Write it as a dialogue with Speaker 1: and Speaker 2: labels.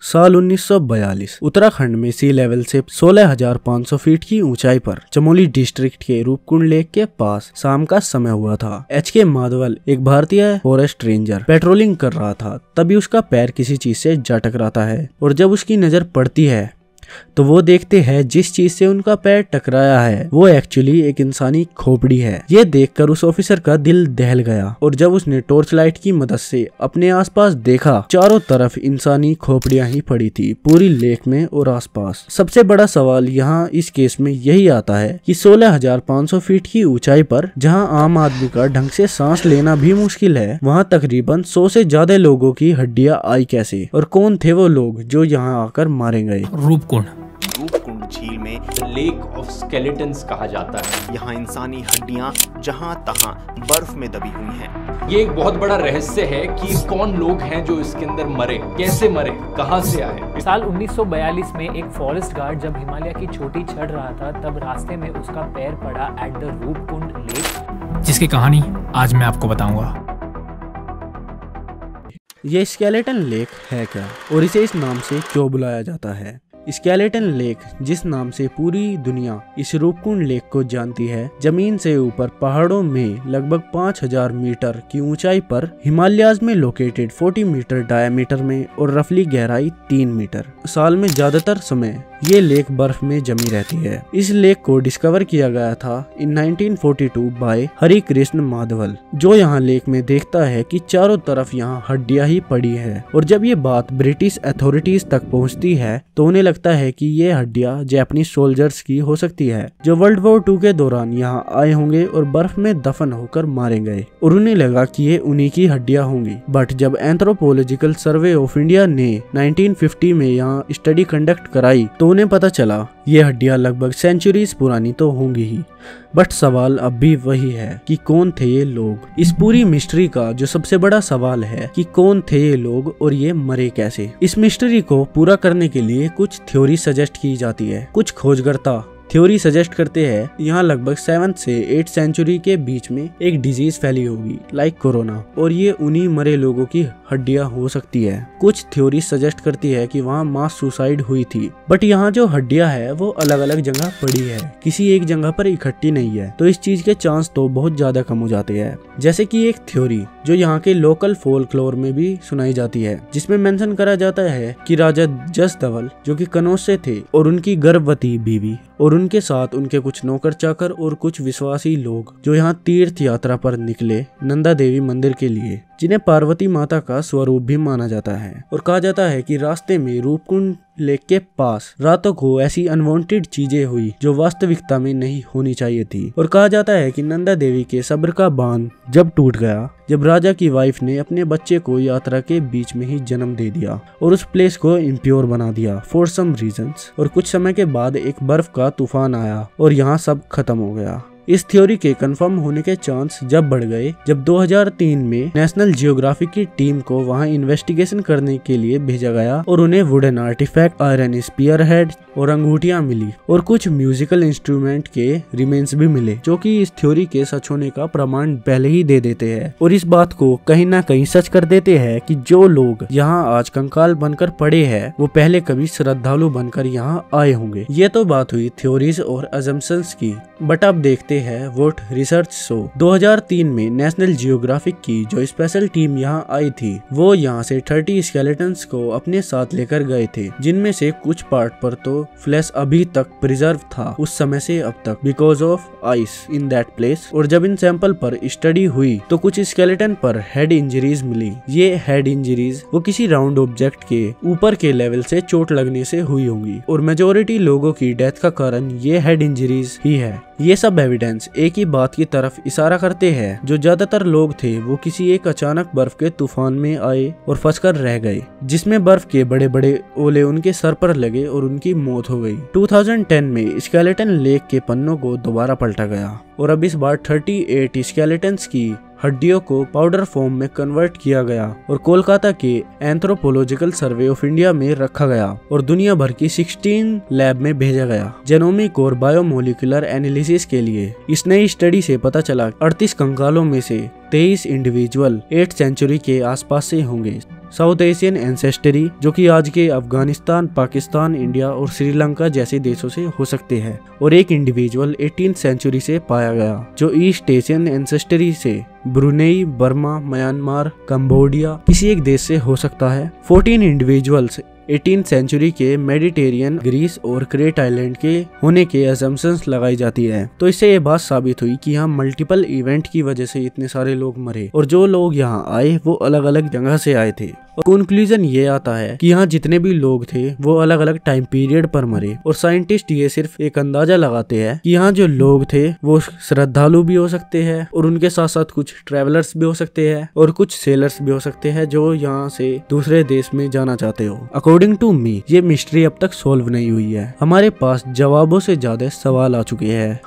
Speaker 1: साल 1942 उत्तराखंड में सी लेवल से 16,500 फीट की ऊंचाई पर चमोली डिस्ट्रिक्ट के रूपकुंड लेक के पास शाम का समय हुआ था। एच.के. माधवल एक भारतीय फॉरेस्ट रेंजर पेट्रोलिंग कर रहा था। तभी उसका पैर किसी चीज से जा टकराता है और जब उसकी नजर पड़ती है तो वो देखते हैं जिस चीज से उनका पैर टकराया है वो एक्चुअली एक इंसानी खोपड़ी है। ये देखकर उस ऑफिसर का दिल दहल गया और जब उसने टॉर्च लाइट की मदद से अपने आसपास देखा, चारों तरफ इंसानी खोपड़ियां ही पड़ी थी, पूरी लेक में और आसपास। सबसे बड़ा सवाल यहाँ इस केस में यही आता है कि 16,500 फीट की ऊंचाई पर जहाँ आम आदमी का ढंग से सांस लेना भी मुश्किल है, वहाँ तकरीबन 100 से ज्यादा लोगों की हड्डियां आई कैसे, और कौन थे वो लोग जो यहाँ आकर मारे गए।
Speaker 2: रूपकुंड
Speaker 3: झील में
Speaker 4: लेक ऑफ स्केलेटन्स कहा जाता है।
Speaker 3: यहाँ इंसानी हड्डियाँ जहाँ तहाँ बर्फ में दबी हुई हैं।
Speaker 4: ये एक बहुत बड़ा रहस्य है कि कौन लोग हैं जो इसके अंदर मरे, कैसे मरे, कहाँ से आए।
Speaker 2: साल 1942 में एक फॉरेस्ट गार्ड जब हिमालय की चोटी चढ़ रहा था तब रास्ते में उसका पैर पड़ा एट द रूपकुंड लेक, जिसकी कहानी आज मैं आपको बताऊंगा।
Speaker 1: ये स्केलेटन लेक है क्या और इसे इस नाम से क्यों बुलाया जाता है? स्केलेटन लेक जिस नाम से पूरी दुनिया इस रूपकुंड लेक को जानती है, जमीन से ऊपर पहाड़ों में लगभग 5,000 मीटर की ऊंचाई पर हिमालयाज में लोकेटेड 40 मीटर डायमीटर में और रफली गहराई 3 मीटर। साल में ज्यादातर समय ये लेक बर्फ में जमी रहती है। इस लेक को डिस्कवर किया गया था इन 1942 बाय हरि कृष्ण माधवल, जो यहाँ लेक में देखता है कि चारों तरफ यहाँ हड्डियां ही पड़ी है। और जब ये बात ब्रिटिश अथॉरिटीज तक पहुँचती है तो उन्हें लगता है कि ये हड्डियां जापानीज सोल्जर्स की हो सकती है जो वर्ल्ड वॉर 2 के दौरान यहाँ आए होंगे और बर्फ में दफन होकर मारे गए, और उन्हें लगा कि ये उन्हीं की हड्डियां होंगी। बट जब एंथ्रोपोलॉजिकल सर्वे ऑफ इंडिया ने 1950 में यहाँ स्टडी कंडक्ट कराई तो उन्हें पता चला ये हड्डियां लगभग सेंचुरीज पुरानी तो होंगी ही। बट सवाल अब भी वही है कि कौन थे ये लोग। इस पूरी मिस्ट्री का जो सबसे बड़ा सवाल है कि कौन थे ये लोग और ये मरे कैसे। इस मिस्ट्री को पूरा करने के लिए कुछ थ्योरी सजेस्ट की जाती है। कुछ खोजकर्ता थ्योरी सजेस्ट करते हैं यहाँ लगभग 7th से 8th सेंचुरी के बीच में एक डिजीज फैली होगी लाइक कोरोना, और ये उन्हीं मरे लोगों की हड्डियां हो सकती है। कुछ थ्योरी सजेस्ट करती है कि वहाँ मास सुसाइड हुई थी, बट यहाँ जो हड्डियां है वो अलग अलग जगह पड़ी है, किसी एक जगह पर इकट्ठी नहीं है, तो इस चीज के चांस तो बहुत ज्यादा कम हो जाते हैं। जैसे कि एक थ्योरी जो यहाँ के लोकल फोल्कलोर में भी सुनाई जाती है, जिसमें मेंशन करा जाता है कि राजा जस धवल जो कि कनौज से थे और उनकी गर्भवती बीवी और उनके साथ उनके कुछ नौकर चाकर और कुछ विश्वासी लोग जो यहाँ तीर्थ यात्रा पर निकले नंदा देवी मंदिर के लिए, जिन्हें पार्वती माता का स्वरूप भी माना जाता है। और कहा जाता है कि रास्ते में रूपकुंड लेक के पास रातों को ऐसी अनवांटेड चीजें हुई जो वास्तविकता में नहीं होनी चाहिए थी। और कहा जाता है कि नंदा देवी के सब्र का बांध जब टूट गया, जब राजा की वाइफ ने अपने बच्चे को यात्रा के बीच में ही जन्म दे दिया और उस प्लेस को इम्प्योर बना दिया फॉर सम रीजंस। और कुछ समय के बाद एक बर्फ का तूफान आया और यहाँ सब खत्म हो गया। इस थ्योरी के कंफर्म होने के चांस जब बढ़ गए जब 2003 में नेशनल जियोग्राफिक की टीम को वहां इन्वेस्टिगेशन करने के लिए भेजा गया और उन्हें wooden artifact, iron spear head और अंगूठियां मिली और कुछ म्यूजिकल इंस्ट्रूमेंट के रिमेन्स भी मिले, जो कि इस थ्योरी के सच होने का प्रमाण पहले ही दे देते हैं और इस बात को कहीं ना कहीं सच कर देते हैं कि जो लोग यहाँ आज कंकाल बनकर पड़े हैं वो पहले कभी श्रद्धालु बनकर यहाँ आए होंगे। ये तो बात हुई थ्योरीज और अजम्पशंस की, बट अब देखते है वोट रिसर्च शो। 2003 में नेशनल जियोग्राफिक की जो स्पेशल टीम यहाँ आई थी वो यहाँ से 30 स्केलेटन्स को अपने साथ लेकर गए थे, जिनमें से कुछ पार्ट पर तो फ्लैश अभी तक प्रिजर्व था उस समय से अब तक because of ice in that place. और जब इन सैंपल पर स्टडी हुई तो कुछ स्केलेटन पर हेड इंजरीज मिली। ये हेड इंजरीज वो किसी राउंड ऑब्जेक्ट के ऊपर के लेवल से चोट लगने से हुई होंगी और मेजोरिटी लोगों की डेथ का कारण ये हेड इंजरीज ही है। ये सब एविडेंस एक ही बात की तरफ इशारा करते हैं, जो ज्यादातर लोग थे वो किसी एक अचानक बर्फ के तूफान में आए और फंसकर रह गए, जिसमें बर्फ के बड़े बड़े ओले उनके सर पर लगे और उनकी मौत हो गई। 2010 में स्केलेटन लेक के पन्नों को दोबारा पलटा गया और अब इस बार 38 स्केलेटन्स की हड्डियों को पाउडर फॉर्म में कन्वर्ट किया गया और कोलकाता के एंथ्रोपोलॉजिकल सर्वे ऑफ इंडिया में रखा गया और दुनिया भर की 16 लैब में भेजा गया जेनोमिक और बायोमोलिकुलर एनालिसिस के लिए। इस नई स्टडी से पता चला 38 कंकालों में से 23 इंडिविजुअल 8th सेंचुरी के आसपास से होंगे। साउथ एशियन एंसेस्टरी जो कि आज के अफगानिस्तान, पाकिस्तान, इंडिया और श्रीलंका जैसे देशों से हो सकते हैं, और एक इंडिविजुअल 18th सेंचुरी से पाया गया जो ईस्ट एशियन एंसेस्टरी से ब्रुनेई, बर्मा, म्यांमार, कंबोडिया किसी एक देश से हो सकता है। 14 इंडिविजुअल्स 18th सेंचुरी के मेडिटेरियन, ग्रीस और क्रेट आइलैंड के होने के असम्पशंस लगाई जाती है। तो इससे ये बात साबित हुई कि यहाँ मल्टीपल इवेंट की वजह से इतने सारे लोग मरे, और जो लोग यहाँ आए वो अलग अलग जगह से आए थे। और कंक्लूजन ये आता है कि यहाँ जितने भी लोग थे वो अलग अलग टाइम पीरियड पर मरे, और साइंटिस्ट ये सिर्फ एक अंदाजा लगाते हैं कि यहाँ जो लोग थे वो श्रद्धालु भी हो सकते हैं, और उनके साथ साथ कुछ ट्रेवलर्स भी हो सकते हैं, और कुछ सेलर्स भी हो सकते हैं जो यहाँ से दूसरे देश में जाना चाहते हो। अकॉर्डिंग टू मी ये मिस्ट्री अब तक सोल्व नहीं हुई है। हमारे पास जवाबों से ज्यादा सवाल आ चुके हैं।